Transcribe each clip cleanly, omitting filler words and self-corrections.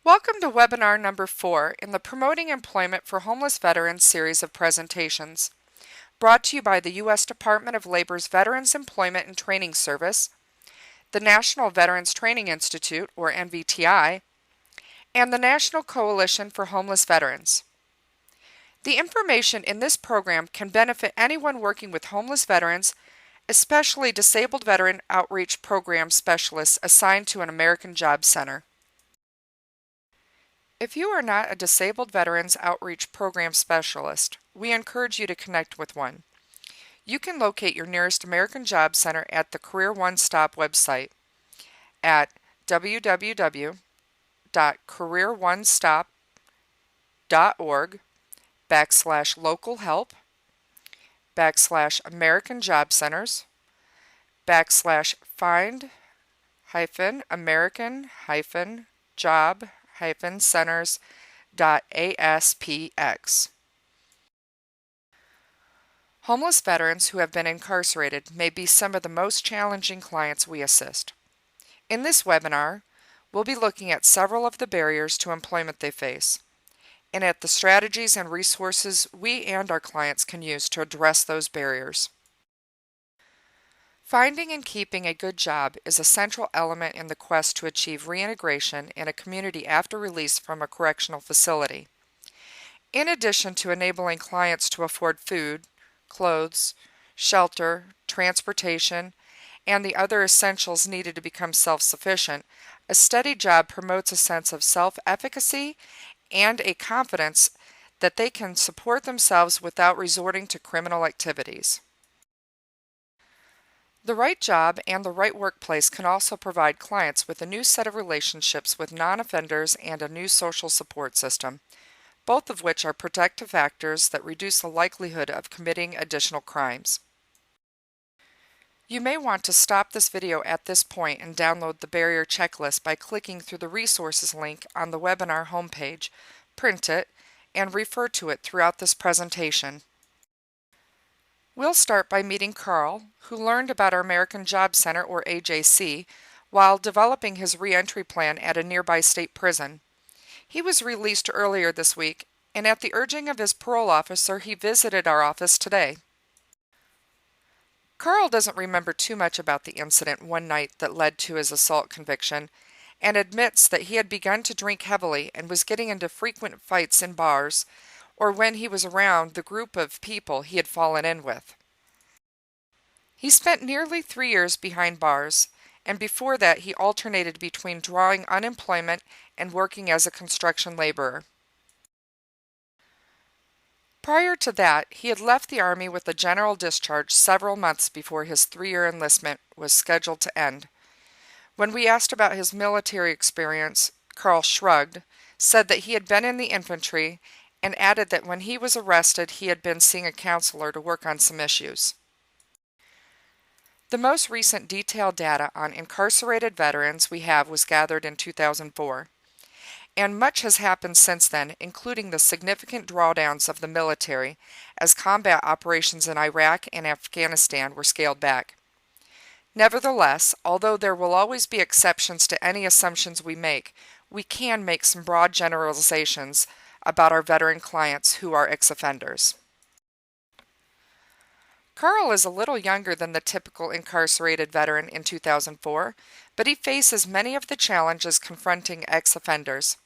Welcome to webinar number 4 in the Promoting Employment for Homeless Veterans series of presentations, brought to you by the U.S. Department of Labor's Veterans Employment and Training Service, the National Veterans Training Institute, or NVTI, and the National Coalition for Homeless Veterans. The information in this program can benefit anyone working with homeless veterans, especially disabled veteran outreach program specialists assigned to an American Job Center. If you are not a Disabled Veterans Outreach Program specialist, we encourage you to connect with one. You can locate your nearest American Job Center at the Career One Stop website at www.careeronestop.org/local help/American Job Centers/find-American-Job-Centers.aspx. Homeless veterans who have been incarcerated may be some of the most challenging clients we assist. In this webinar, we'll be looking at several of the barriers to employment they face, and at the strategies and resources we and our clients can use to address those barriers. Finding and keeping a good job is a central element in the quest to achieve reintegration in a community after release from a correctional facility. In addition to enabling clients to afford food, clothes, shelter, transportation, and the other essentials needed to become self-sufficient, a steady job promotes a sense of self-efficacy and a confidence that they can support themselves without resorting to criminal activities. The right job and the right workplace can also provide clients with a new set of relationships with non-offenders and a new social support system, both of which are protective factors that reduce the likelihood of committing additional crimes. You may want to stop this video at this point and download the barrier checklist by clicking through the resources link on the webinar homepage, print it, and refer to it throughout this presentation. We'll start by meeting Carl, who learned about our American Job Center, or AJC, while developing his reentry plan at a nearby state prison. He was released earlier this week, and at the urging of his parole officer, he visited our office today. Carl doesn't remember too much about the incident one night that led to his assault conviction, and admits that he had begun to drink heavily and was getting into frequent fights in bars, or when he was around the group of people he had fallen in with. He spent nearly 3 years behind bars, and before that he alternated between drawing unemployment and working as a construction laborer. Prior to that, he had left the Army with a general discharge several months before his 3-year enlistment was scheduled to end. When we asked about his military experience, Carl shrugged, said that he had been in the infantry, and added that when he was arrested he had been seeing a counselor to work on some issues. The most recent detailed data on incarcerated veterans we have was gathered in 2004, and much has happened since then, including the significant drawdowns of the military as combat operations in Iraq and Afghanistan were scaled back. Nevertheless, although there will always be exceptions to any assumptions we can make some broad generalizations about our veteran clients who are ex-offenders. Carl is a little younger than the typical incarcerated veteran in 2004, but he faces many of the challenges confronting ex-offenders.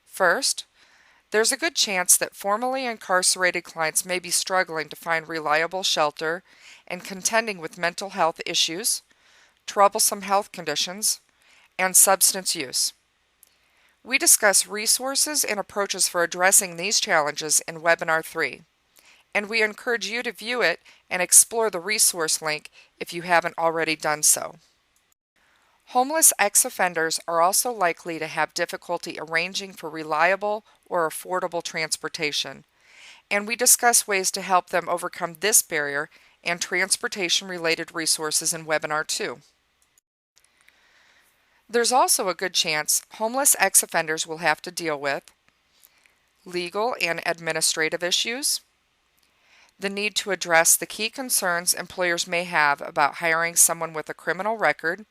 First, there's a good chance that formerly incarcerated clients may be struggling to find reliable shelter and contending with mental health issues, troublesome health conditions, and substance use. We discuss resources and approaches for addressing these challenges in Webinar 3, and we encourage you to view it and explore the resource link if you haven't already done so. Homeless ex-offenders are also likely to have difficulty arranging for reliable or affordable transportation, and we discuss ways to help them overcome this barrier and transportation-related resources in Webinar 2. There's also a good chance homeless ex-offenders will have to deal with legal and administrative issues, the need to address the key concerns employers may have about hiring someone with a criminal record,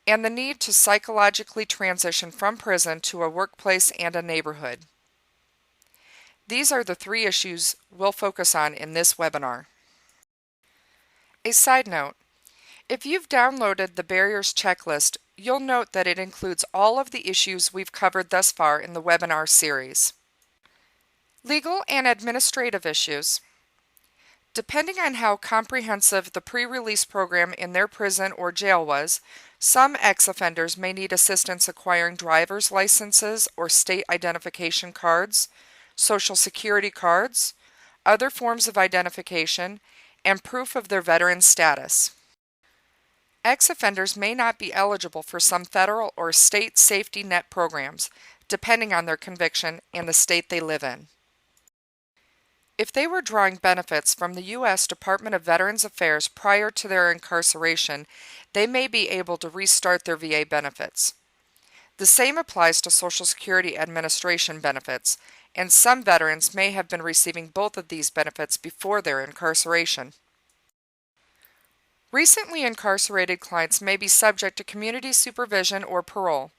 and the need to psychologically transition from prison to a workplace and a neighborhood. These are the 3 issues we'll focus on in this webinar. A side note, if you've downloaded the barriers checklist, you'll note that it includes all of the issues we've covered thus far in the webinar series. Legal and administrative issues. Depending on how comprehensive the pre-release program in their prison or jail was, some ex-offenders may need assistance acquiring driver's licenses or state identification cards, social security cards, other forms of identification, and proof of their veteran status. Ex-offenders may not be eligible for some federal or state safety net programs, depending on their conviction and the state they live in. If they were drawing benefits from the U.S. Department of Veterans Affairs prior to their incarceration, they may be able to restart their VA benefits. The same applies to Social Security Administration benefits, and some veterans may have been receiving both of these benefits before their incarceration. Recently incarcerated clients may be subject to community supervision or parole,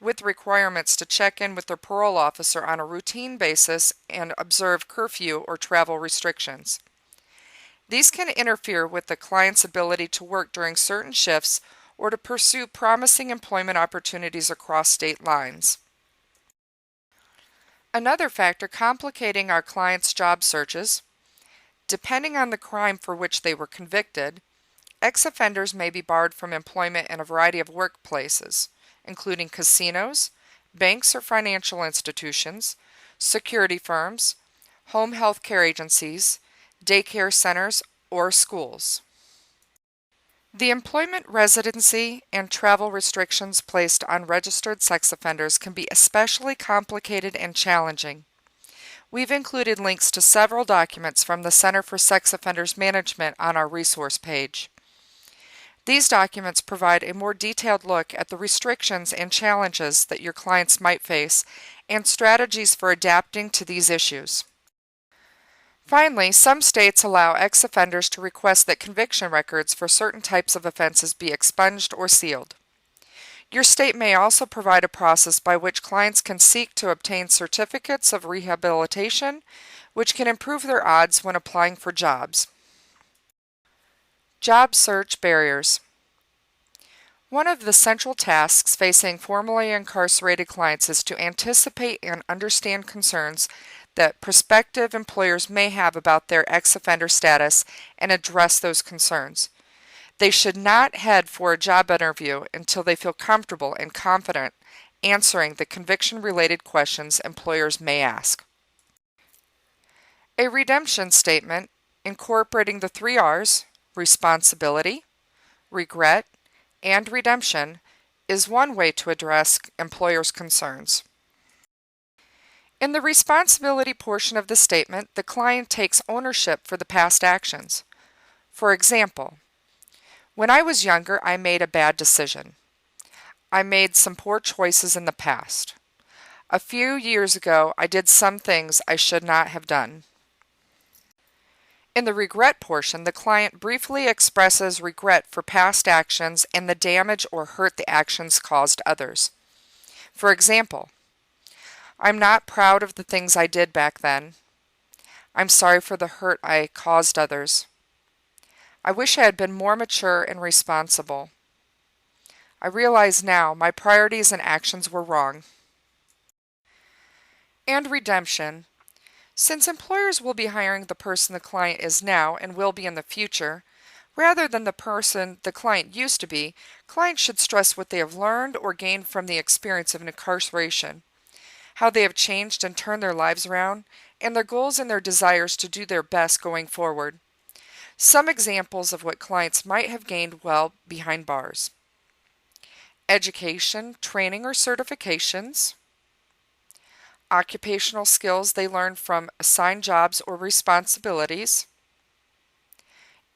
with requirements to check in with their parole officer on a routine basis and observe curfew or travel restrictions. These can interfere with the client's ability to work during certain shifts or to pursue promising employment opportunities across state lines. Another factor complicating our clients' job searches, depending on the crime for which they were convicted, ex-offenders may be barred from employment in a variety of workplaces, including casinos, banks or financial institutions, security firms, home health care agencies, daycare centers, or schools. The employment, residency, and travel restrictions placed on registered sex offenders can be especially complicated and challenging. We've included links to several documents from the Center for Sex Offenders Management on our resource page. These documents provide a more detailed look at the restrictions and challenges that your clients might face and strategies for adapting to these issues. Finally, some states allow ex-offenders to request that conviction records for certain types of offenses be expunged or sealed. Your state may also provide a process by which clients can seek to obtain certificates of rehabilitation, which can improve their odds when applying for jobs. Job search barriers. One of the central tasks facing formerly incarcerated clients is to anticipate and understand concerns that prospective employers may have about their ex-offender status and address those concerns. They should not head for a job interview until they feel comfortable and confident answering the conviction-related questions employers may ask. A redemption statement incorporating the 3 R's, responsibility, regret, and redemption, is one way to address employers' concerns. In the responsibility portion of the statement, the client takes ownership for the past actions. For example, when I was younger, I made a bad decision. I made some poor choices in the past. A few years ago, I did some things I should not have done. In the regret portion, the client briefly expresses regret for past actions and the damage or hurt the actions caused others. For example, I'm not proud of the things I did back then. I'm sorry for the hurt I caused others. I wish I had been more mature and responsible. I realize now my priorities and actions were wrong. And redemption. Since employers will be hiring the person the client is now and will be in the future, rather than the person the client used to be, clients should stress what they have learned or gained from the experience of incarceration, how they have changed and turned their lives around, and their goals and their desires to do their best going forward. Some examples of what clients might have gained while behind bars: education, training, or certifications, occupational skills they learned from assigned jobs or responsibilities,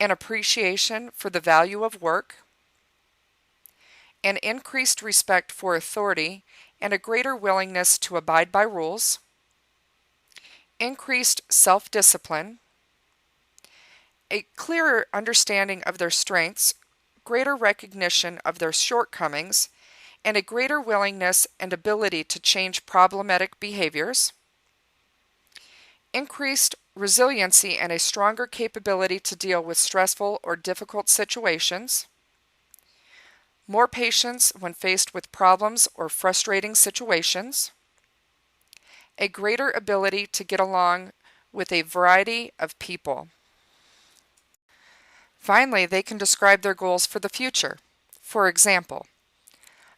an appreciation for the value of work, an increased respect for authority and a greater willingness to abide by rules, increased self-discipline, a clearer understanding of their strengths, greater recognition of their shortcomings, and a greater willingness and ability to change problematic behaviors, increased resiliency and a stronger capability to deal with stressful or difficult situations, more patience when faced with problems or frustrating situations, a greater ability to get along with a variety of people. Finally, they can describe their goals for the future. For example,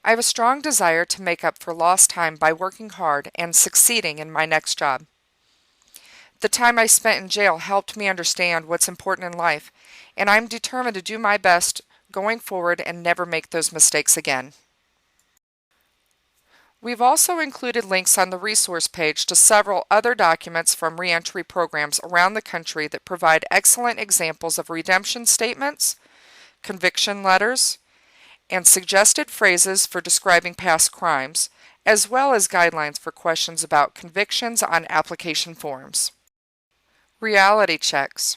I have a strong desire to make up for lost time by working hard and succeeding in my next job. The time I spent in jail helped me understand what's important in life, and I'm determined to do my best going forward and never make those mistakes again. We've also included links on the resource page to several other documents from reentry programs around the country that provide excellent examples of redemption statements, conviction letters, and suggested phrases for describing past crimes, as well as guidelines for questions about convictions on application forms. Reality checks.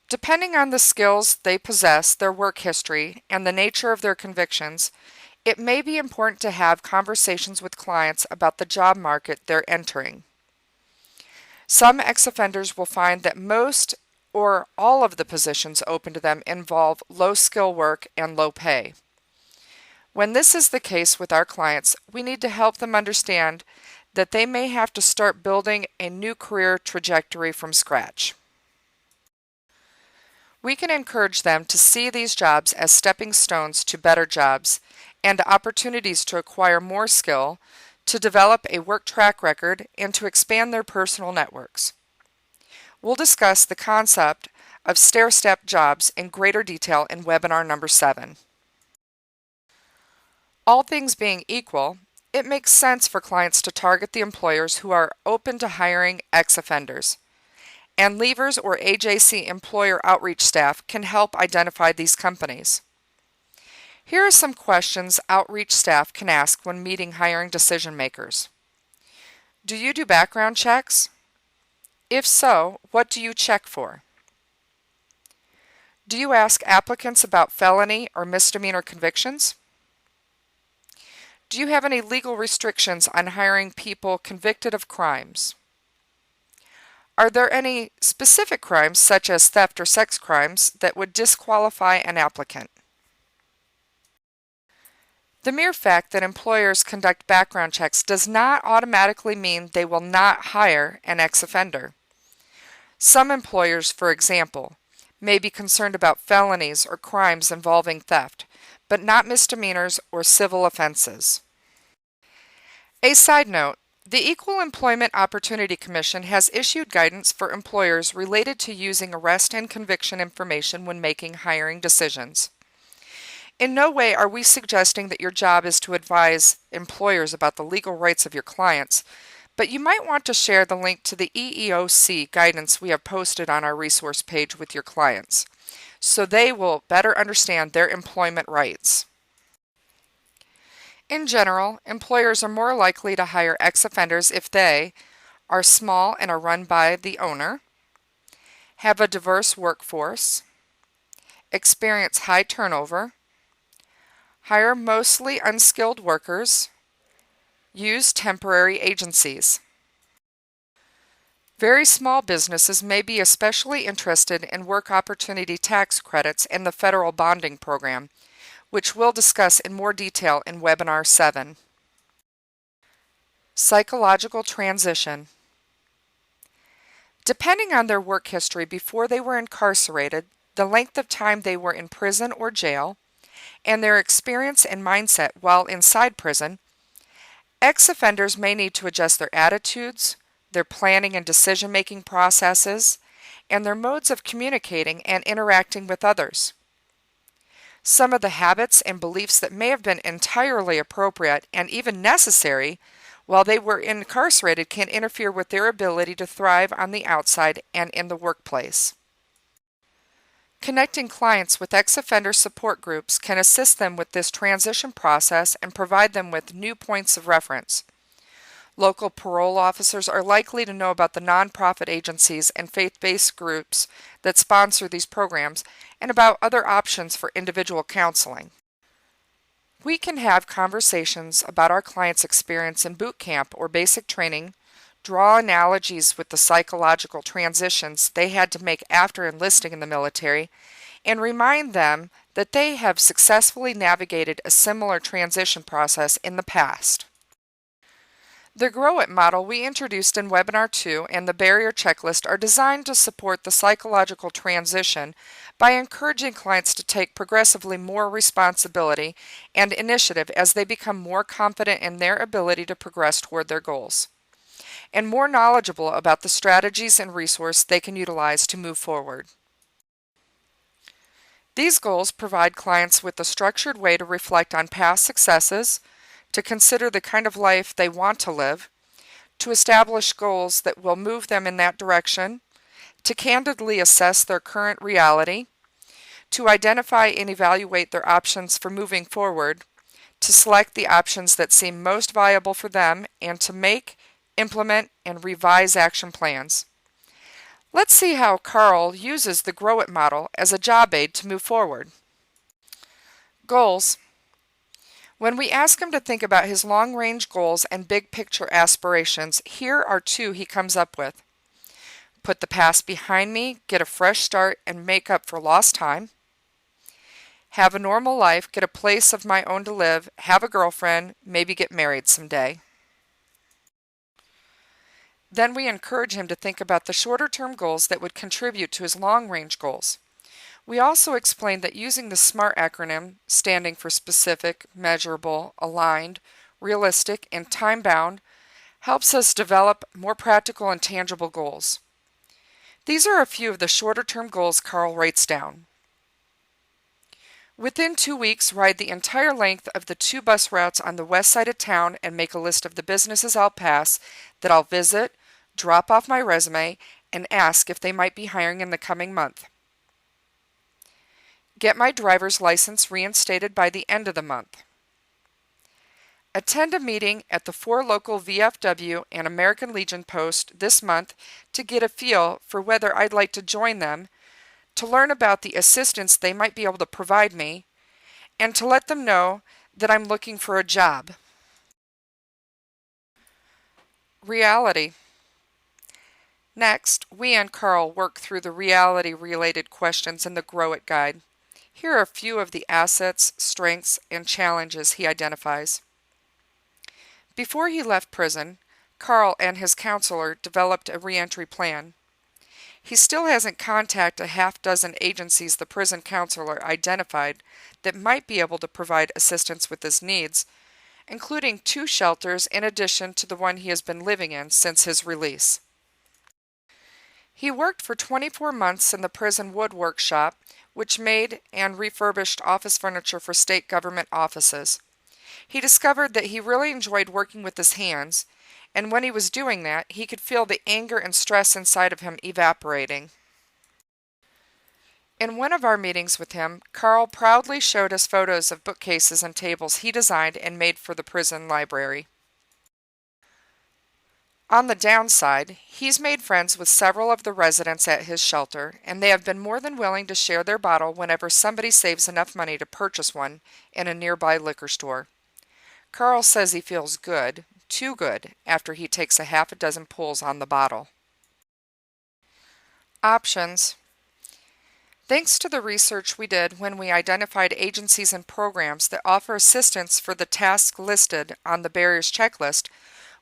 Depending on the skills they possess, their work history, and the nature of their convictions, it may be important to have conversations with clients about the job market they're entering. Some ex-offenders will find that most or all of the positions open to them involve low-skill work and low pay. When this is the case with our clients, we need to help them understand that they may have to start building a new career trajectory from scratch. We can encourage them to see these jobs as stepping stones to better jobs and opportunities to acquire more skill, to develop a work track record, and to expand their personal networks. We'll discuss the concept of stair-step jobs in greater detail in webinar number 7. All things being equal, it makes sense for clients to target the employers who are open to hiring ex-offenders, and Leavers or AJC employer outreach staff can help identify these companies. Here are some questions outreach staff can ask when meeting hiring decision makers. Do you do background checks? If so, what do you check for? Do you ask applicants about felony or misdemeanor convictions? Do you have any legal restrictions on hiring people convicted of crimes? Are there any specific crimes, such as theft or sex crimes, that would disqualify an applicant? The mere fact that employers conduct background checks does not automatically mean they will not hire an ex-offender. Some employers, for example, may be concerned about felonies or crimes involving theft, but not misdemeanors or civil offenses. A side note, the Equal Employment Opportunity Commission has issued guidance for employers related to using arrest and conviction information when making hiring decisions. In no way are we suggesting that your job is to advise employers about the legal rights of your clients, but you might want to share the link to the EEOC guidance we have posted on our resource page with your clients, so they will better understand their employment rights. In general, employers are more likely to hire ex-offenders if they are small and are run by the owner, have a diverse workforce, experience high turnover, hire mostly unskilled workers, use temporary agencies. Very small businesses may be especially interested in work opportunity tax credits and the federal bonding program, which we'll discuss in more detail in webinar 7. Psychological transition. Depending on their work history before they were incarcerated, the length of time they were in prison or jail, and their experience and mindset while inside prison, ex-offenders may need to adjust their attitudes, their planning and decision-making processes, and their modes of communicating and interacting with others. Some of the habits and beliefs that may have been entirely appropriate and even necessary while they were incarcerated can interfere with their ability to thrive on the outside and in the workplace. Connecting clients with ex-offender support groups can assist them with this transition process and provide them with new points of reference. Local parole officers are likely to know about the nonprofit agencies and faith-based groups that sponsor these programs and about other options for individual counseling. We can have conversations about our clients' experience in boot camp or basic training, draw analogies with the psychological transitions they had to make after enlisting in the military, and remind them that they have successfully navigated a similar transition process in the past. The Grow It model we introduced in Webinar 2 and the Barrier Checklist are designed to support the psychological transition by encouraging clients to take progressively more responsibility and initiative as they become more confident in their ability to progress toward their goals, and more knowledgeable about the strategies and resources they can utilize to move forward. These goals provide clients with a structured way to reflect on past successes, to consider the kind of life they want to live, to establish goals that will move them in that direction, to candidly assess their current reality, to identify and evaluate their options for moving forward, to select the options that seem most viable for them, and to make, implement, and revise action plans. Let's see how Carl uses the Grow It model as a job aid to move forward. Goals. When we ask him to think about his long-range goals and big-picture aspirations, here are two he comes up with. Put the past behind me, get a fresh start, and make up for lost time. Have a normal life, get a place of my own to live, have a girlfriend, maybe get married someday. Then we encourage him to think about the shorter-term goals that would contribute to his long-range goals. We also explained that using the SMART acronym, standing for specific, measurable, aligned, realistic, and time-bound, helps us develop more practical and tangible goals. These are a few of the shorter-term goals Carl writes down. Within 2 weeks, ride the entire length of the 2 bus routes on the west side of town and make a list of the businesses I'll pass that I'll visit, drop off my resume, and ask if they might be hiring in the coming month. Get my driver's license reinstated by the end of the month. Attend a meeting at the 4 local VFW and American Legion posts this month to get a feel for whether I'd like to join them, to learn about the assistance they might be able to provide me, and to let them know that I'm looking for a job. Reality. Next, we and Carl work through the reality-related questions in the Grow It Guide. Here are a few of the assets, strengths, and challenges he identifies. Before he left prison, Carl and his counselor developed a reentry plan. He still hasn't contacted a half-dozen agencies the prison counselor identified that might be able to provide assistance with his needs, including 2 shelters in addition to the one he has been living in since his release. He worked for 24 months in the prison woodwork shop, which made and refurbished office furniture for state government offices. He discovered that he really enjoyed working with his hands, and when he was doing that, he could feel the anger and stress inside of him evaporating. In one of our meetings with him, Carl proudly showed us photos of bookcases and tables he designed and made for the prison library. On the downside, he's made friends with several of the residents at his shelter, and they have been more than willing to share their bottle whenever somebody saves enough money to purchase one in a nearby liquor store. Carl says he feels good, too good, after he takes a half a dozen pulls on the bottle. Options. Thanks to the research we did when we identified agencies and programs that offer assistance for the tasks listed on the Barriers Checklist,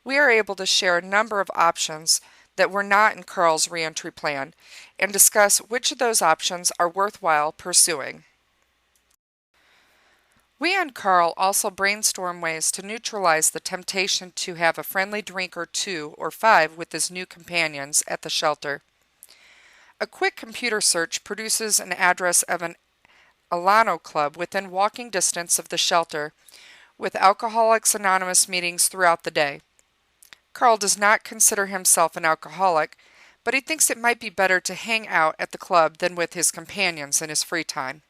we are able to share a number of options that were not in Carl's reentry plan and discuss which of those options are worthwhile pursuing. We and Carl also brainstorm ways to neutralize the temptation to have a friendly drink or 2 or 5 with his new companions at the shelter. A quick computer search produces an address of an Alano Club within walking distance of the shelter, with Alcoholics Anonymous meetings throughout the day. Carl does not consider himself an alcoholic, but he thinks it might be better to hang out at the club than with his companions in his free time.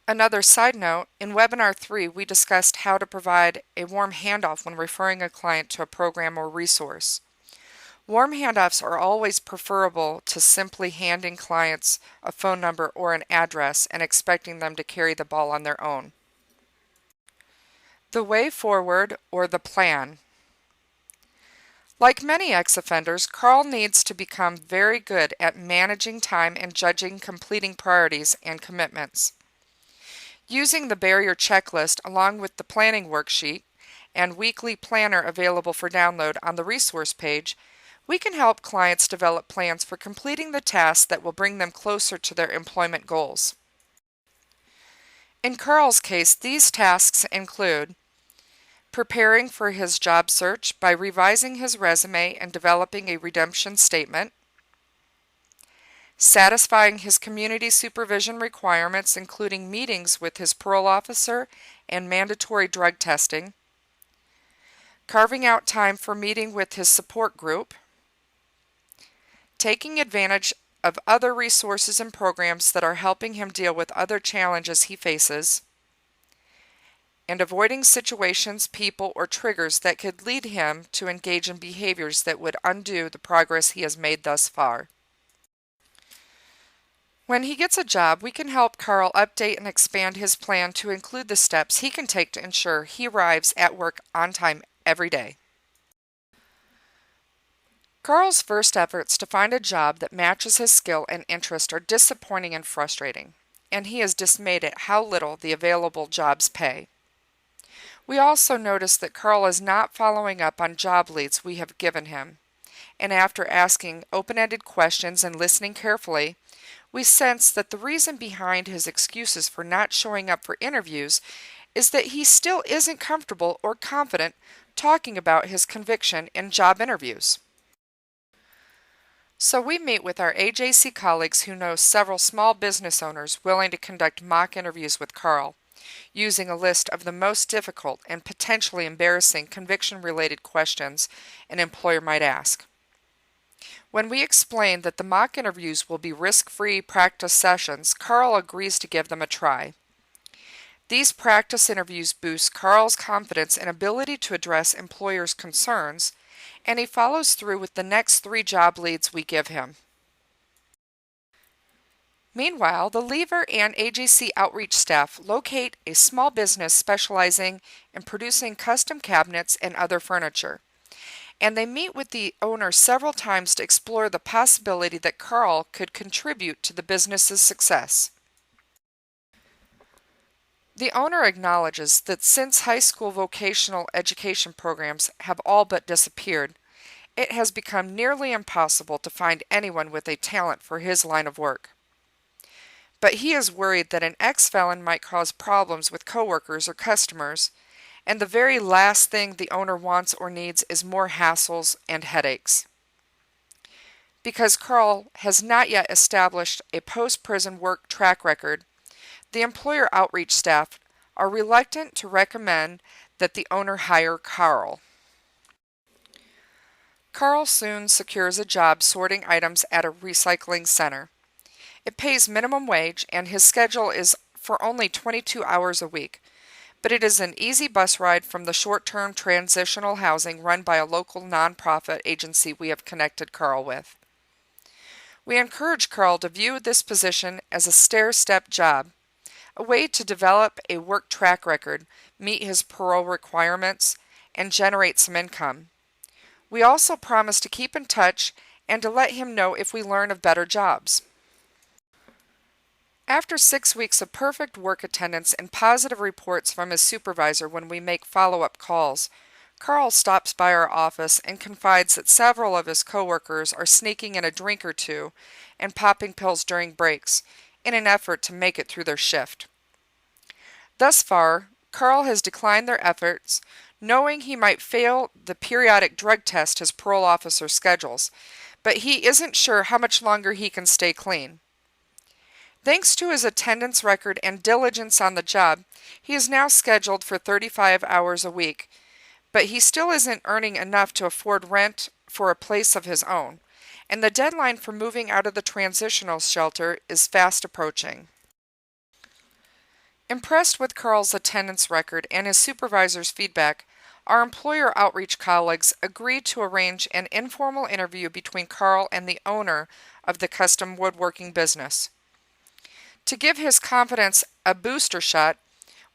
Another side note, in Webinar 3, we discussed how to provide a warm handoff when referring a client to a program or resource. Warm handoffs are always preferable to simply handing clients a phone number or an address and expecting them to carry the ball on their own. The way forward, or the plan. Like many ex-offenders, Carl needs to become very good at managing time and judging completing priorities and commitments. Using the barrier checklist along with the planning worksheet and weekly planner available for download on the resource page, we can help clients develop plans for completing the tasks that will bring them closer to their employment goals. In Carl's case, these tasks include preparing for his job search by revising his resume and developing a redemption statement, satisfying his community supervision requirements, including meetings with his parole officer and mandatory drug testing, carving out time for meeting with his support group, taking advantage of other resources and programs that are helping him deal with other challenges he faces, and avoiding situations, people, or triggers that could lead him to engage in behaviors that would undo the progress he has made thus far. When he gets a job, we can help Carl update and expand his plan to include the steps he can take to ensure he arrives at work on time every day. Carl's first efforts to find a job that matches his skill and interest are disappointing and frustrating, and he is dismayed at how little the available jobs pay. We also notice that Carl is not following up on job leads we have given him, and after asking open-ended questions and listening carefully, we sense that the reason behind his excuses for not showing up for interviews is that he still isn't comfortable or confident talking about his conviction in job interviews. So we meet with our AJC colleagues who know several small business owners willing to conduct mock interviews with Carl, using a list of the most difficult and potentially embarrassing conviction-related questions an employer might ask. When we explain that the mock interviews will be risk-free practice sessions, Carl agrees to give them a try. These practice interviews boost Carl's confidence and ability to address employers' concerns, and he follows through with the next 3 job leads we give him. Meanwhile, the Lever and AJC outreach staff locate a small business specializing in producing custom cabinets and other furniture, and they meet with the owner several times to explore the possibility that Carl could contribute to the business's success. The owner acknowledges that since high school vocational education programs have all but disappeared, it has become nearly impossible to find anyone with a talent for his line of work. But he is worried that an ex-felon might cause problems with coworkers or customers, and the very last thing the owner wants or needs is more hassles and headaches. Because Carl has not yet established a post-prison work track record, the employer outreach staff are reluctant to recommend that the owner hire Carl. Carl soon secures a job sorting items at a recycling center. It pays minimum wage and his schedule is for only 22 hours a week, but it is an easy bus ride from the short-term transitional housing run by a local nonprofit agency we have connected Carl with. We encourage Carl to view this position as a stair-step job, a way to develop a work track record, meet his parole requirements, and generate some income. We also promise to keep in touch and to let him know if we learn of better jobs. After 6 weeks of perfect work attendance and positive reports from his supervisor when we make follow-up calls, Carl stops by our office and confides that several of his coworkers are sneaking in a drink or two and popping pills during breaks in an effort to make it through their shift. Thus far, Carl has declined their efforts, knowing he might fail the periodic drug test his parole officer schedules, but he isn't sure how much longer he can stay clean. Thanks to his attendance record and diligence on the job, he is now scheduled for 35 hours a week, but he still isn't earning enough to afford rent for a place of his own, and the deadline for moving out of the transitional shelter is fast approaching. Impressed with Carl's attendance record and his supervisor's feedback, our employer outreach colleagues agreed to arrange an informal interview between Carl and the owner of the custom woodworking business. To give his confidence a booster shot,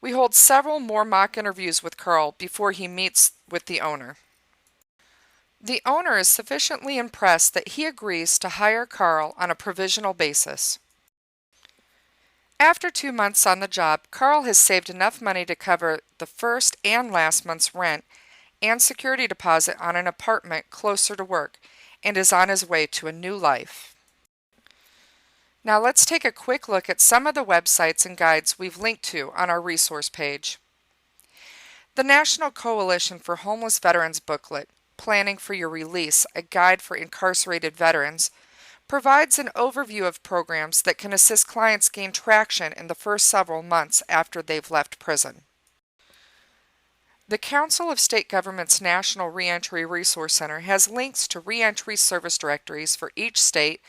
we hold several more mock interviews with Carl before he meets with the owner. The owner is sufficiently impressed that he agrees to hire Carl on a provisional basis. After 2 months on the job, Carl has saved enough money to cover the first and last month's rent and security deposit on an apartment closer to work and is on his way to a new life. Now let's take a quick look at some of the websites and guides we've linked to on our resource page. The National Coalition for Homeless Veterans booklet, Planning for Your Release, a guide for incarcerated veterans, provides an overview of programs that can assist clients gain traction in the first several months after they've left prison. The Council of State Governments National Reentry Resource Center has links to reentry service directories for each state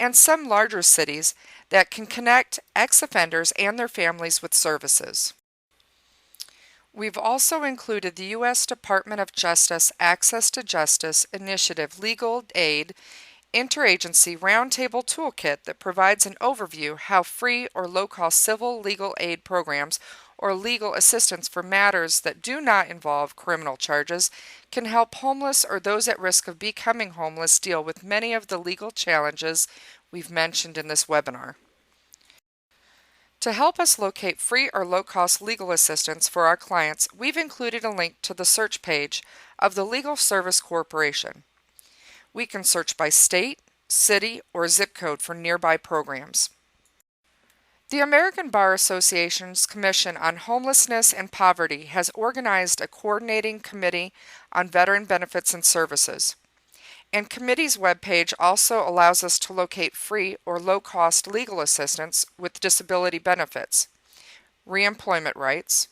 and some larger cities that can connect ex-offenders and their families with services. We've also included the U.S. Department of Justice Access to Justice Initiative Legal Aid Interagency Roundtable Toolkit that provides an overview how free or low-cost civil legal aid programs or legal assistance for matters that do not involve criminal charges can help homeless or those at risk of becoming homeless deal with many of the legal challenges we've mentioned in this webinar. To help us locate free or low-cost legal assistance for our clients, we've included a link to the search page of the Legal Service Corporation. We can search by state, city, or zip code for nearby programs. The American Bar Association's Commission on Homelessness and Poverty has organized a coordinating committee on veteran benefits and services. And committee's webpage also allows us to locate free or low-cost legal assistance with disability benefits, reemployment rights,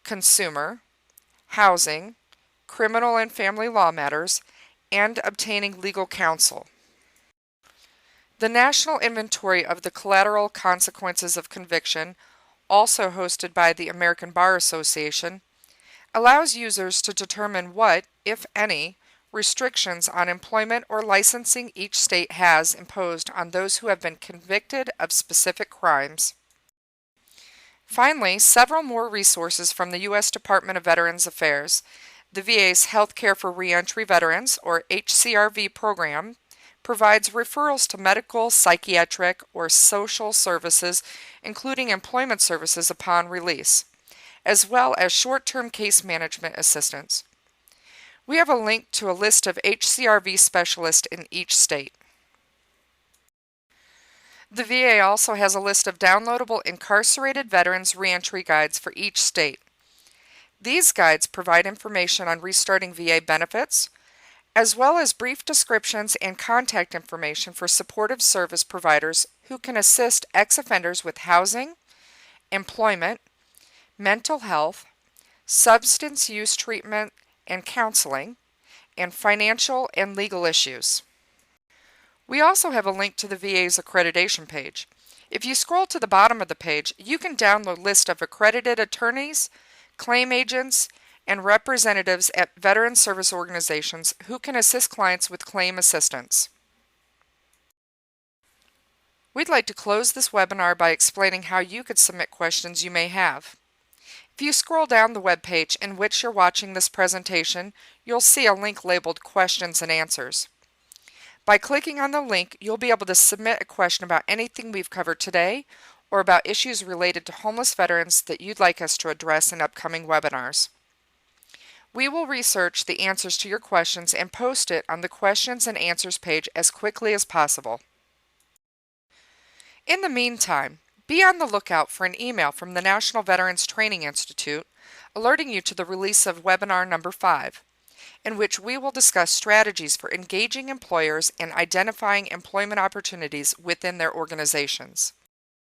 consumer, housing, criminal and family law matters, and obtaining legal counsel. The National Inventory of the Collateral Consequences of Conviction, also hosted by the American Bar Association, allows users to determine what, if any, restrictions on employment or licensing each state has imposed on those who have been convicted of specific crimes. Finally, several more resources from the U.S. Department of Veterans Affairs, the VA's Healthcare for Reentry Veterans, or HCRV program, provides referrals to medical, psychiatric, or social services, including employment services upon release, as well as short-term case management assistance. We have a link to a list of HCRV specialists in each state. The VA also has a list of downloadable incarcerated veterans reentry guides for each state. These guides provide information on restarting VA benefits, as well as brief descriptions and contact information for supportive service providers who can assist ex-offenders with housing, employment, mental health, substance use treatment and counseling, and financial and legal issues. We also have a link to the VA's accreditation page. If you scroll to the bottom of the page, you can download a list of accredited attorneys, claim agents, and representatives at veteran service organizations who can assist clients with claim assistance. We'd like to close this webinar by explaining how you could submit questions you may have. If you scroll down the web page in which you're watching this presentation, you'll see a link labeled Questions and Answers. By clicking on the link, you'll be able to submit a question about anything we've covered today or about issues related to homeless veterans that you'd like us to address in upcoming webinars. We will research the answers to your questions and post it on the Questions and Answers page as quickly as possible. In the meantime, be on the lookout for an email from the National Veterans Training Institute alerting you to the release of webinar number 5, in which we will discuss strategies for engaging employers and identifying employment opportunities within their organizations.